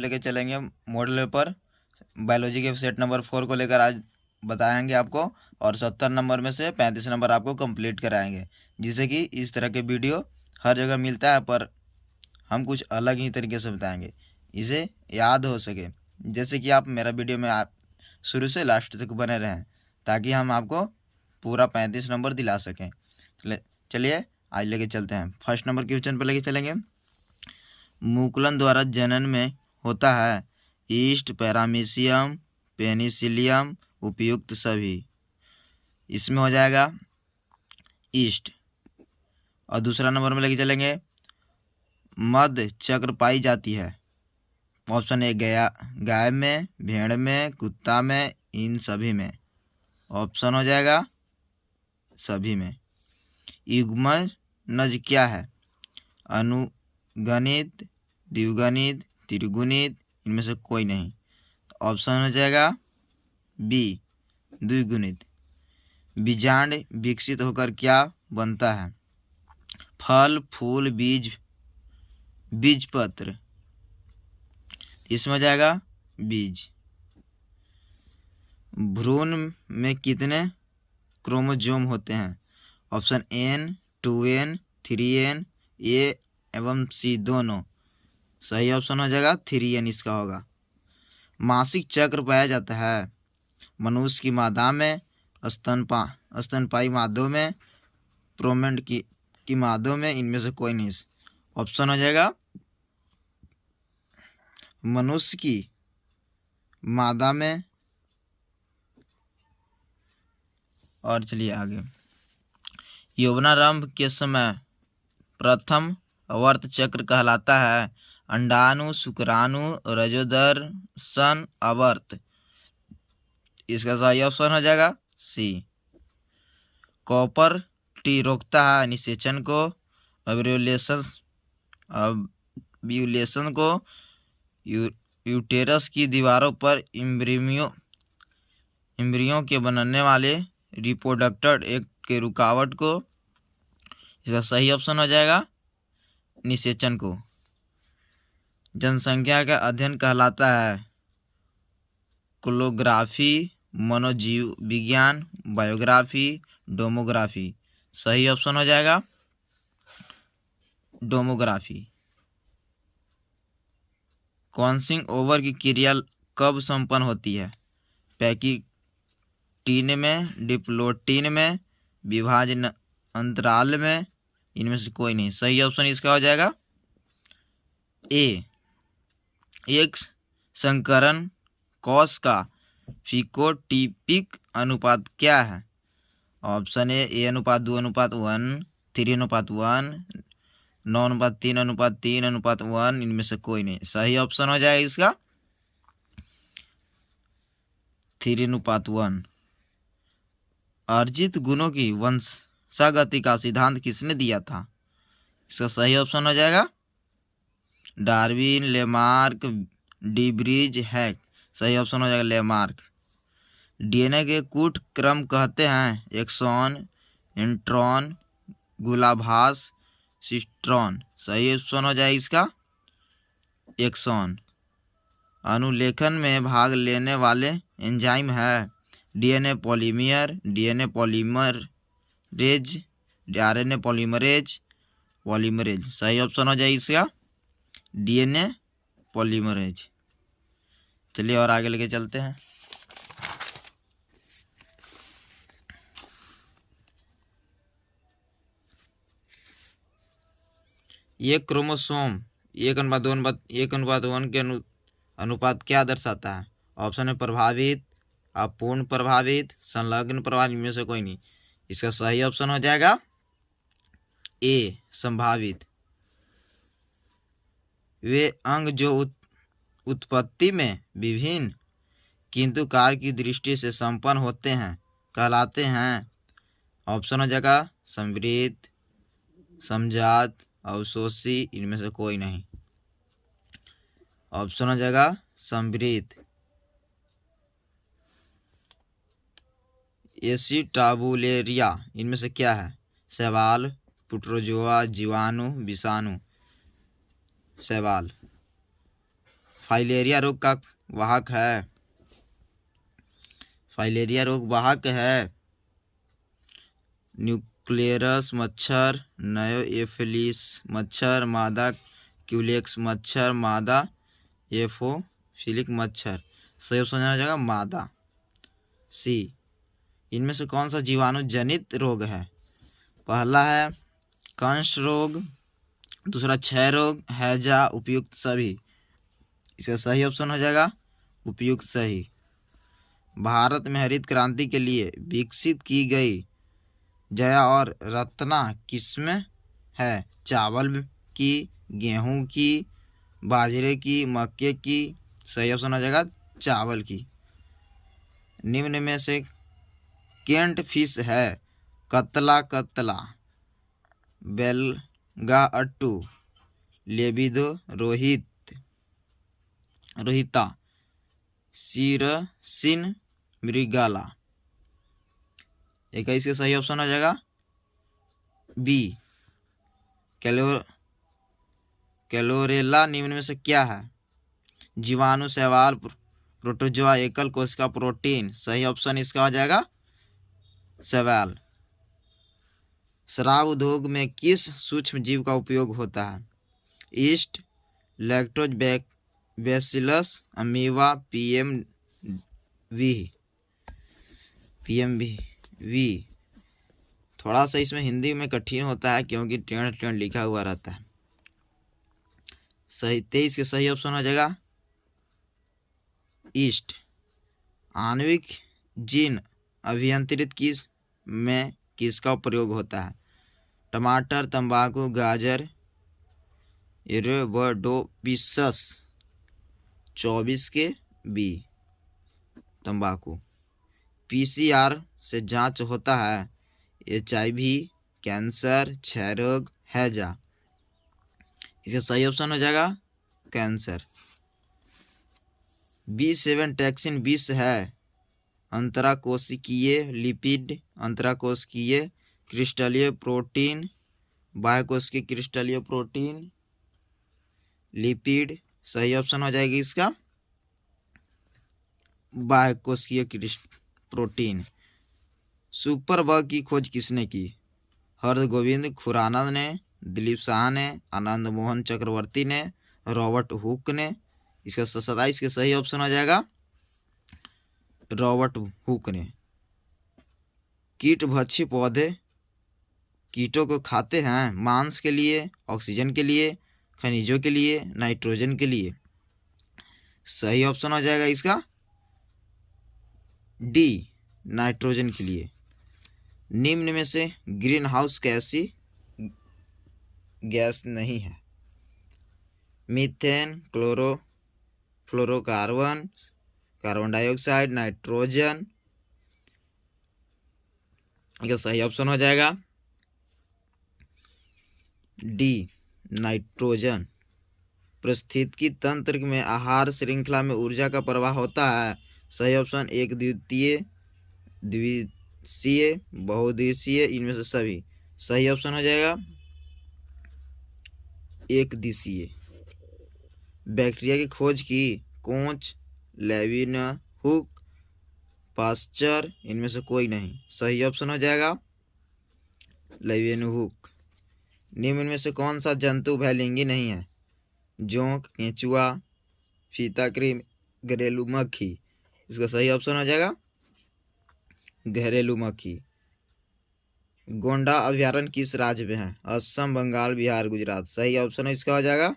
लेके चलेंगे model paper biology के सेट नंबर 4 को लेकर आज बताएंगे आपको, और 70 नंबर में से 35 नंबर आपको कंप्लीट कराएंगे। जिससे कि इस तरह के वीडियो हर जगह मिलता है, पर हम कुछ अलग ही तरीके से बताएंगे, इसे याद हो सके। जैसे कि आप मेरा वीडियो में आप शुरू से लास्ट तक बने रहें, ताकि हम आपको पूरा 35 नंबर दिला सकें। चलिए आज लेके चलते हैं। फर्स्ट नंबर क्वेश्चन पर लेके चलेंगे। मुकुलन द्वारा जनन में होता है ईस्ट, पैरामीशियम, पेनिसिलियम, उपयुक्त सभी। इसमें हो जाएगा ईस्ट। और दूसरा नंबर में लेके चलेंगे। मध्य चक्र पाई जाती है। ऑप्शन ए गाय में, भेड़ में, कुत्ता में, इन सभी में। ऑप्शन हो जाएगा सभी में। युग्मनज क्या है? अनुगणित, द्विगुणित, त्रिगुणित, इनमें से कोई नहीं। ऑप्शन हो जाएगा बी, द्विगुणित। बीजांड विकसित होकर क्या बनता है? फल, फूल, बीज, बीजपत्र। इसमें हो जाएगा बीज। भ्रूण में कितने क्रोमोसोम होते हैं? ऑप्शन एन, 2n, 3n, ए एवं सी दोनों। सही ऑप्शन हो जाएगा 3n इसका होगा। मासिक चक्र पाया जाता है मनुष्य की मादा में, स्तनपायी मादों में, प्रोमेंड की मादों में, इनमें से कोई नहीं। ऑप्शन हो जाएगा मनुष्य की मादा में। और चलिए आगे। यौवनारंभ के समय प्रथम वर्त चक्र कहलाता है अंडाणु, शुक्राणु, रजोदर्शन, अवर्त। इसका सही ऑप्शन हो जाएगा सी। कॉपर टी रोकता है निषेचन को, ओव्यूलेशन को, यूटेरस की दीवारों पर इम्ब्रियों के बनने वाले रिप्रोडक्टर एक के रुकावट को। इसका सही ऑप्शन हो जाएगा निषेचन को। जनसंख्या का अध्ययन कहलाता है क्लोग्राफी, मनोजीव विज्ञान, बायोग्राफी, डोमोग्राफी। सही ऑप्शन हो जाएगा डोमोग्राफी। क्रॉसिंग ओवर की क्रिया कब संपन्न होती है? पैकिटीन में, डिप्लोटीन में, विभाजन अंतराल में, इनमें से कोई नहीं। सही ऑप्शन इसका हो जाएगा ए। एक संकरण कोश का फिकोटिपिक अनुपात क्या है? ऑप्शन ए अनुपात 2:1, 3:1, 9:3, 3:1, इनमें से कोई नहीं। सही ऑप्शन हो जाएगा इसका 3:1। अर्जित गुणों की वंशागति का सिद्धांत किसने दिया था? इसका सही ऑप्शन हो जाएगा डार्विन, लेमार्क, डीब्रीज, हैक। सही ऑप्शन हो जाएगा लेमार्क। डीएनए के कूट क्रम कहते हैं एक्सॉन, इंट्रॉन, गुलाभास, सिस्ट्रॉन। सही ऑप्शन हो जाएगा इसका एक्सॉन। अनुलेखन में भाग लेने वाले एंजाइम है DNA polymer, DNA polymerase, RNA polymerase, polymerase. सही ऑप्शन हो जाएगा इसका डीएनए पॉलीमरेज। चलिए और आगे लेके चलते हैं। ये क्रोमोसोम 1:2:1 के अनुपात क्या दर्शाता है? ऑप्शन है प्रभावित, अपूर्ण प्रभावित, संलग्न प्रभावित, इनमें से कोई नहीं। इसका सही ऑप्शन हो जाएगा ए, संभावित। वे अंग जो उत्पत्ति में विभिन्न किंतु कार्य की दृष्टि से संपन्न होते हैं कहलाते हैं। ऑप्शन हो जाएगा समृद्ध, समजात, अवशोषी, इनमें से कोई नहीं। ऑप्शन हो जाएगा समृद्ध। एसिटाबुलेरिया इनमें से क्या है? शैवाल, प्रोटोजोआ, जीवाणु, विषाणु। शैवाल। फाइलेरिया रोग का वाहक है। फाइलेरिया रोग वाहक है न्यूक्लियस मच्छर, नयोएफिलिस मच्छर, मादा क्यूलेक्स मच्छर, मादा एफोफिलिक मच्छर। सही ऑप्शन हो जाएगा मादा सी। इनमें से कौन सा जीवाणु जनित रोग है? पहला है कंस रोग, दूसरा क्षय रोग, हैजा, उपयुक्त सभी। इसका सही ऑप्शन हो जाएगा उपयुक्त सही। भारत में हरित क्रांति के लिए विकसित की गई जया और रत्ना किस्में है? चावल की, गेहूं की, बाजरे की, मक्के की। सही ऑप्शन हो जाएगा चावल की। निम्न में से केंट फिश है? कतला, कतला, बेलगा अट्टू, लेबिदो, रोहिता, सिरसिन, मृगाला। 21 का सही ऑप्शन हो जाएगा बी कैलोरेला। निम्न में से क्या है? जीवाणु, शैवाल, प्रोटोजोआ, एकल कोशिका प्रोटीन। सही ऑप्शन इसका हो जाएगा शैवाल। शराब उद्योग में किस सूक्ष्म जीव का उपयोग होता है? East, lactose, bacillus, amoeba, PMV. थोड़ा सा इसमें हिंदी में कठिन होता है क्योंकि टेढ़ लिखा हुआ रहता है। सही 23 के सही ऑप्शन हो जाएगा ईस्ट। आणविक जीन अभियंत्रित किसका प्रयोग होता है? टमाटर, तंबाकू, गाजर, एरेबडोपिसस। 24 के बी तंबाकू। पीसीआर से जांच होता है? HIV, कैंसर, क्षय रोग, हैजा। इसका सही ऑप्शन हो जाएगा कैंसर। B7 टैक्सिन विष है? अंतराकोशिकीय लिपिड, अंतराकोशिकीय क्रिस्टलीय प्रोटीन, बाह्यकोशिकीय क्रिस्टलीय प्रोटीन, लिपिड। सही ऑप्शन हो जाएगी इसका बाह्यकोशिकीय प्रोटीन। सुपर बग की खोज किसने की? हरगोविंद खुराना ने, दिलीप शाह ने, आनंद मोहन चक्रवर्ती ने, रॉबर्ट हुक ने। इसका 27 के सही ऑप्शन हो जाएगा रॉबर्ट हुक ने। कीटभक्षी पौधे कीटों को खाते हैं? मांस के लिए, ऑक्सीजन के लिए, खनिजों के लिए, नाइट्रोजन के लिए। सही ऑप्शन हो जाएगा इसका डी, नाइट्रोजन के लिए। निम्न में से ग्रीन हाउस कैसी गैस नहीं है? Methane, fluorocarbon, carbon dioxide, nitrogen. इसका सही ऑप्शन हो जाएगा डी, नाइट्रोजन। पारिस्थितिकी तंत्र में आहार श्रृंखला में ऊर्जा का प्रवाह होता है? सही ऑप्शन एक द्वितीय, द्विदिशीय, बहुदिशीय, इनमें से सभी। सही ऑप्शन हो जाएगा एक दिशीय। बैक्टीरिया की खोज की? कोच, लेविनहुक, पास्चर, इनमें से कोई नहीं। सही ऑप्शन हो जाएगा लेविनहुक। निम्न में से कौन सा जंतु भयलिंगी नहीं है? जोंक, केंचुआ, फीताकृमि, घरेलू मक्खी। इसका सही ऑप्शन हो जाएगा घरेलू मक्खी। गोंडा अभयारण्य किस राज्य में है? असम, बंगाल, बिहार, गुजरात। सही ऑप्शन इसका हो जाएगा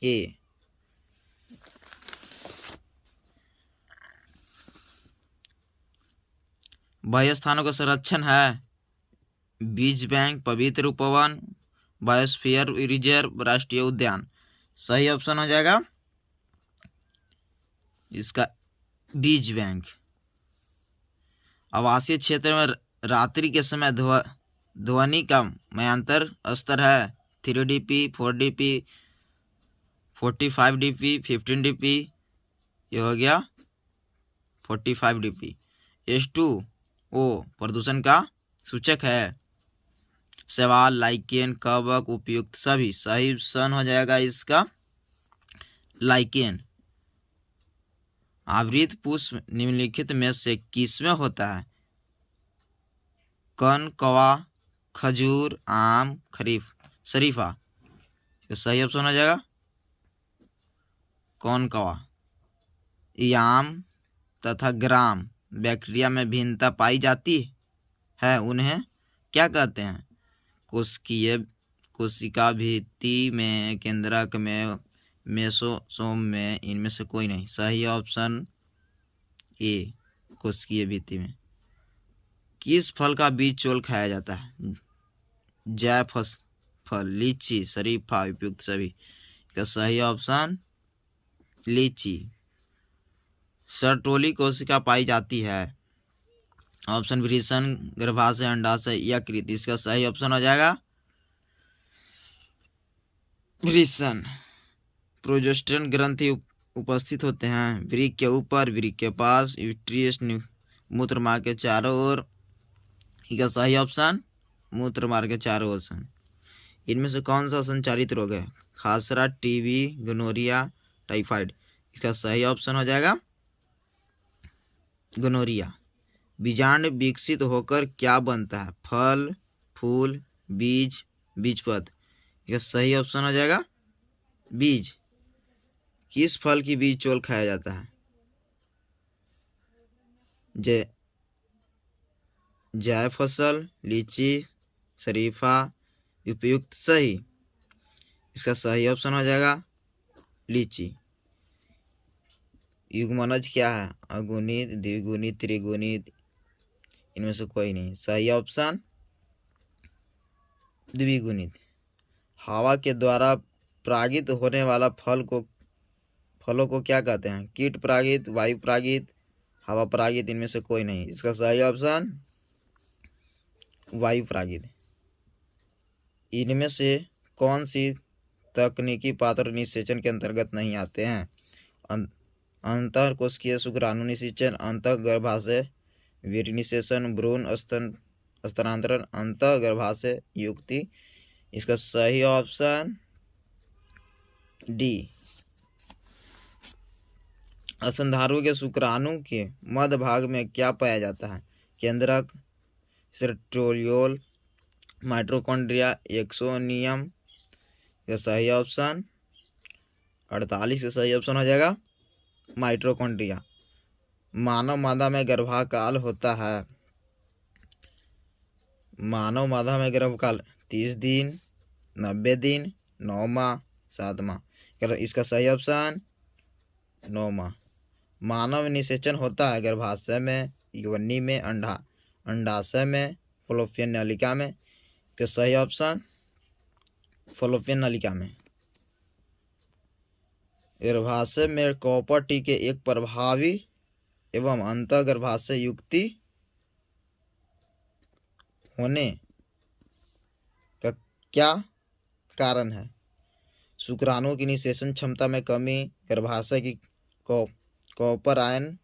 ए। बायोस्थानों का संरक्षण है? बीज बैंक, पवित्र उपवन, बायोस्फीयर रिजर्व, राष्ट्रीय उद्यान। सही ऑप्शन हो जाएगा इसका बीज बैंक। आवासीय क्षेत्र में रात्रि के समय ध्वनि का मयांतर स्तर है? 3dp, 4dp, 45dp, 15dp। ये हो गया 45dp। H2O प्रदूषण का सूचक है? शैवाल, लाइकेन, कवक, उपयुक्त सभी। सही ऑप्शन हो जाएगा इसका लाइकेन। आवृत पुष्प निम्नलिखित में से किसमें होता है? कन, कौवा, खजूर, आम, शरीफा। तो सही ऑप्शन हो जाएगा कौन, कौवा। याम तथा ग्राम बैक्टीरिया में भिन्नता पाई जाती है, उन्हें क्या कहते हैं? कोशिका भित्ति में, केंद्रक में, मेसोसोम में, इनमें से कोई नहीं। सही ऑप्शन ए, कोशिकीय भित्ति में। किस फल का बीज चोल खाया जाता है? जायफल, लीची, शरीफा, उपयुक्त सभी। का सही ऑप्शन लीची। सर्टोली कोशिका पाई जाती है? ऑप्शन वृषण, गर्भाशय, अंडाशय, यकृत। इसका सही ऑप्शन हो जाएगा वृषण। प्रोजेस्टेरोन ग्रंथि उपस्थित होते हैं वृक्क के ऊपर, वृक्क के पास, यूट्रियस, मूत्र मार्ग के चारों ओर। इसका सही ऑप्शन मूत्र मार्ग के चारों ओर। इनमें से कौन सा संचारित रोग है? Khasra, TB, gonorrhoea, typhoid. इसका सही ऑप्शन हो जाएगा गोनोरिया। बीजांड विकसित होकर क्या बनता है? फल, फूल, बीज, बीजपत्र। इसका सही ऑप्शन हो जाएगा बीज। किस फल की बीज चोल खाया जाता है? जायफल, लीची, शरीफा, उपयुक्त सही। इसका सही ऑप्शन हो जाएगा लीची। युग्मनज क्या है? अगुणित, द्विगुणित, त्रिगुणित, इनमें से कोई नहीं। सही ऑप्शन द्विगुणित। हवा के द्वारा परागित होने वाला फलों को क्या कहते हैं? कीट परागित, वायु परागित, हवा परागित, इनमें से कोई नहीं। इसका सही ऑप्शन वायु परागित। इनमें से कौन सी तकनीकी पात्र निषेचन के अंतर्गत नहीं आते हैं? अंतःकोशिकीय शुक्राणु निषेचन, अंतःगर्भाशय वीर्य निषेचन, भ्रूण स्थानांतरण, अंतःगर्भाशय युक्ति। इसका सही ऑप्शन डी। स्तनधारु के शुक्राणु के मध्य भाग में क्या पाया जाता है? केंद्रक, सेंट्रियोल, माइटोकॉन्ड्रिया, एक्सोनियम। का सही ऑप्शन 48 का सही ऑप्शन हो जाएगा माइटोकॉन्ड्रिया। मानव मादा में गर्भकाल होता है? मानव मादा में गर्भकाल 30 दिन, 90 दिन, 9 माह, 7 माह। इसका सही ऑप्शन 9 माह। मानव निषेचन होता है गर्भाशय में, योनि में, अंडाशय में, फलोपियन नलिका में। का सही ऑप्शन फलोपियन नलिका में। गर्भाशय में कॉपर टी के एक प्रभावी एवं अंतःगर्भाशय युक्ति होने का क्या कारण है? शुक्राणुओं की निषेचन क्षमता में कमी, गर्भाशय की कॉपर आयन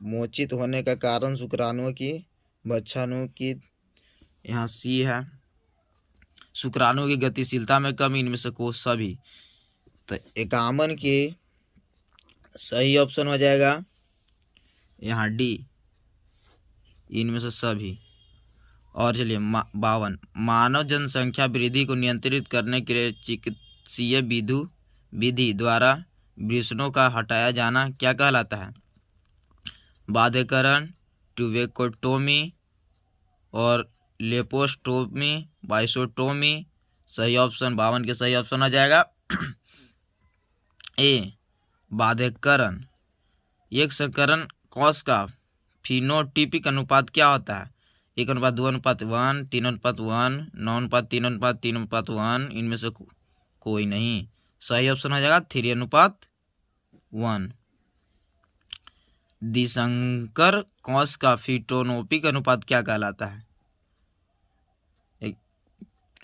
मोचित होने का कारण, शुक्राणुओं की बच्चाणु की, यहाँ सी है, शुक्राणुओं की गतिशीलता में कमी, इनमें से कोई सभी। तो 51 की सही ऑप्शन हो जाएगा यहाँ डी, इनमें से सभी। और चलिए 52, मानव जनसंख्या वृद्धि को नियंत्रित करने के लिए चिकित्सीय विधि द्वारा वृषणों का हटाया जाना क्या कहलाता है? बाध्यकरण, ट्यूबेक्टोमी और लेपोस्टोमी, बाइसोटोमी। सही ऑप्शन 52 के सही ऑप्शन आ जाएगा ए, बाध्यकरण। एक संकरण कोश का फिनोटिपिक अनुपात क्या होता है? 1:2:1, 3:1, 9:3:3:1, इनमें से कोई नहीं। सही ऑप्शन हो जाएगा 3:1। दिसंकर कोश का फिनोटिपिक अनुपात क्या कहलाता है?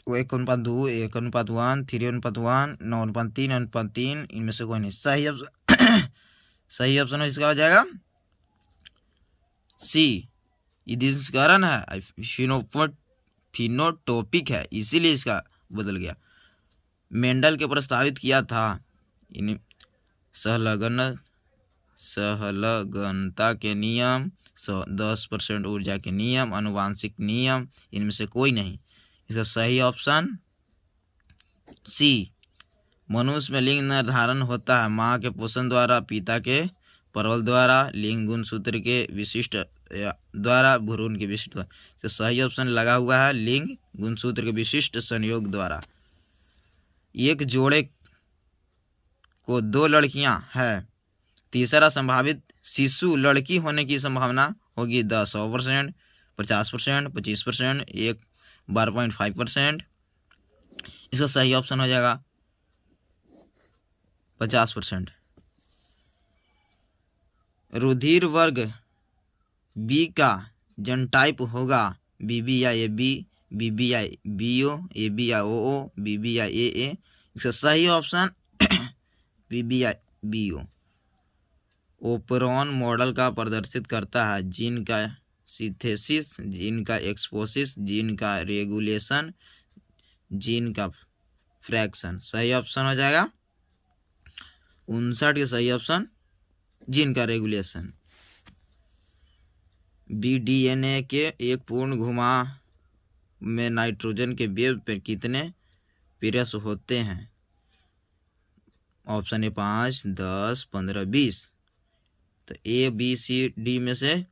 1:2, 1:1, 3:1, 9:3:3, इनमें से कोई नहीं। सही ऑप्शन इसका हो जाएगा सी, दिसंकरण है, फिनोटोपिक है, इसीलिए इसका बदल गया। मेंडल के प्रस्तावित किया था सहलगनता के नियम, 10% ऊर्जा के नियम, आनुवांशिक नियम, इनमें से कोई नहीं। इसका सही ऑप्शन सी। मनुष्य में लिंग निर्धारण होता है माँ के पोषण द्वारा, पिता के परवल द्वारा, लिंग गुणसूत्र के विशिष्ट द्वारा, भ्रूण के विशिष्ट द्वारा। तो सही ऑप्शन लगा हुआ है लिंग गुणसूत्र के विशिष्ट संयोग द्वारा। एक जोड़े को 2 लड़कियां हैं, तीसरा संभावित शिशु लड़की होने की संभावना होगी 100%, 50%, 25%, 12.5%। इसका सही ऑप्शन हो जाएगा 50%। रुधिर वर्ग बी का जनटाइप होगा बीबी या AB, बीबी या BO, AB या OO, बीबी या AA। इसका सही ऑप्शन बीबी या BO। ओपेरॉन मॉडल का प्रदर्शित करता है जीन का सिंथेसिस, जीन का एक्सपोसिस, जीन का रेगुलेशन, जीन का फ्रैक्शन। सही ऑप्शन हो जाएगा 59 के सही ऑप्शन जीन का रेगुलेशन। BDNA के एक पूर्ण घुमाव में नाइट्रोजन के वेव पर कितने पिरस होते हैं? Option A 5, 10, 15, 20। तो ABCD में से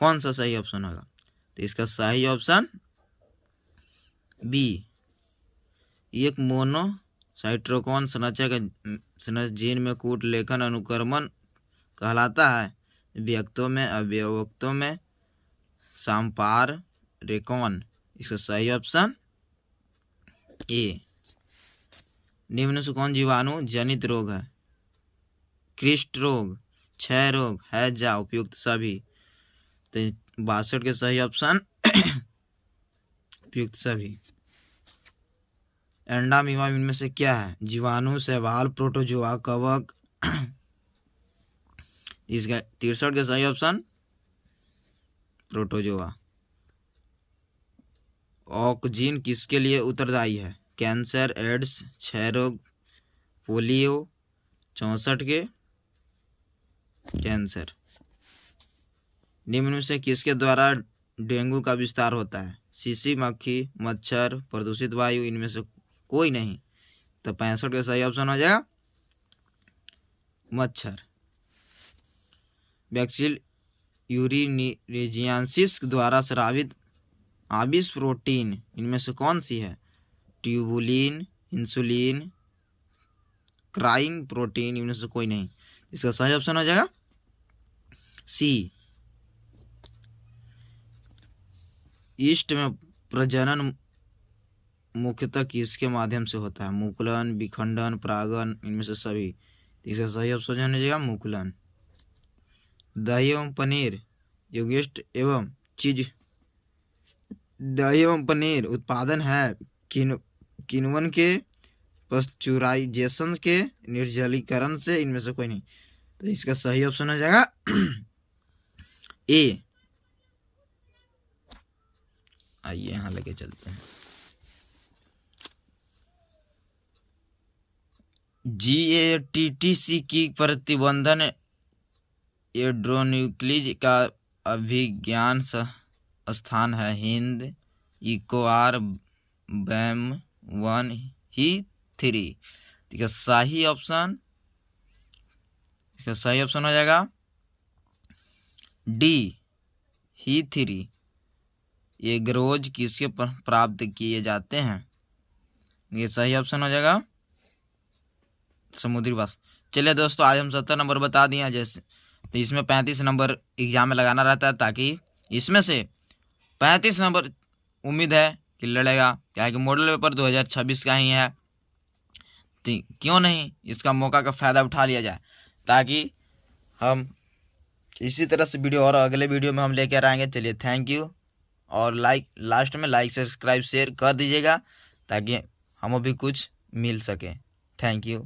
कौन सा सही ऑप्शन होगा? तो इसका सही ऑप्शन बी। एक मोनोसाइट्रोकॉन संरचना जीन में कूट लेखन अनुक्रमण कहलाता है, व्यक्तों में, अवयवों में, सांपार रेकॉन। इसका सही ऑप्शन ए। निम्न से कौन जीवाणु जनित रोग है? कृष्ट रोग, क्षय रोग, हैजा, उपयुक्त सभी। तो 62 के सही ऑप्शन उपयुक्त सभी। एंडामीवा इनमें से क्या है? जीवाणु, शैवाल, प्रोटोजोआ, कवक। इसका 63 के सही ऑप्शन प्रोटोजोआ। ऑक्जीन किसके लिए उत्तरदायी है? कैंसर, एड्स, क्षय रोग, पोलियो। 64 के कैंसर। निम्न में से किसके द्वारा डेंगू का विस्तार होता है? शीशी, मक्खी, मच्छर, प्रदूषित वायु। इनमें से कोई नहीं। तो 65 का सही ऑप्शन हो जाएगा मच्छर। बैक्टीरियल यूरिनोजेनेसिस द्वारा स्रावित आबिस प्रोटीन इनमें से कौन सी है? ट्यूबुलिन, इंसुलिन, क्राइन प्रोटीन। इनमें से कोई नहीं। इसका सही ऑप्शन हो जाएगा सी। ईस्ट में प्रजनन मुख्यतः किसके माध्यम से होता है? मुकुलन, विखंडन, परागन। इनमें से सभी। इसका सही ऑप्शन हो जाएगा मुकुलन। दही एवं पनीर योगिस्ट एवं चीज। दही एवं पनीर उत्पादन है किण्वन के पाश्चुराइजेशन के निर्जलीकरण से। इनमें से कोई नहीं। तो इसका सही ऑप्शन हो जाएगा ए। आइए यहाँ लेके चलते हैं। GATTC की प्रतिबंधन एड्रोन्यूक्लिज का अभिज्ञान स्थान है हिंद, इक्वार, बैम 1 ही 3। ठीक है, सही ऑप्शन हो जाएगा डी ही 3। ये ग्रोज किसके प्राप्त किए जाते हैं? ये सही ऑप्शन हो जाएगा समुद्री बास। चलिए दोस्तों, आज हम 70 नंबर बता दिए हैं। जैसे तो इसमें 35 नंबर एग्जाम में लगाना रहता है, ताकि इसमें से 35 नंबर उम्मीद है कि लड़ेगा। क्या है कि मॉडल पेपर 2026 का ही है, तो क्यों नहीं इसका मौका का फ़ायदा उठा लिया जाए, ताकि हम इसी तरह से वीडियो और अगले वीडियो में हम लेकर आएंगे। चलिए, थैंक यू। और लास्ट में लाइक, सब्सक्राइब, शेयर कर दीजिएगा, ताकि हमें भी कुछ मिल सके। Thank you.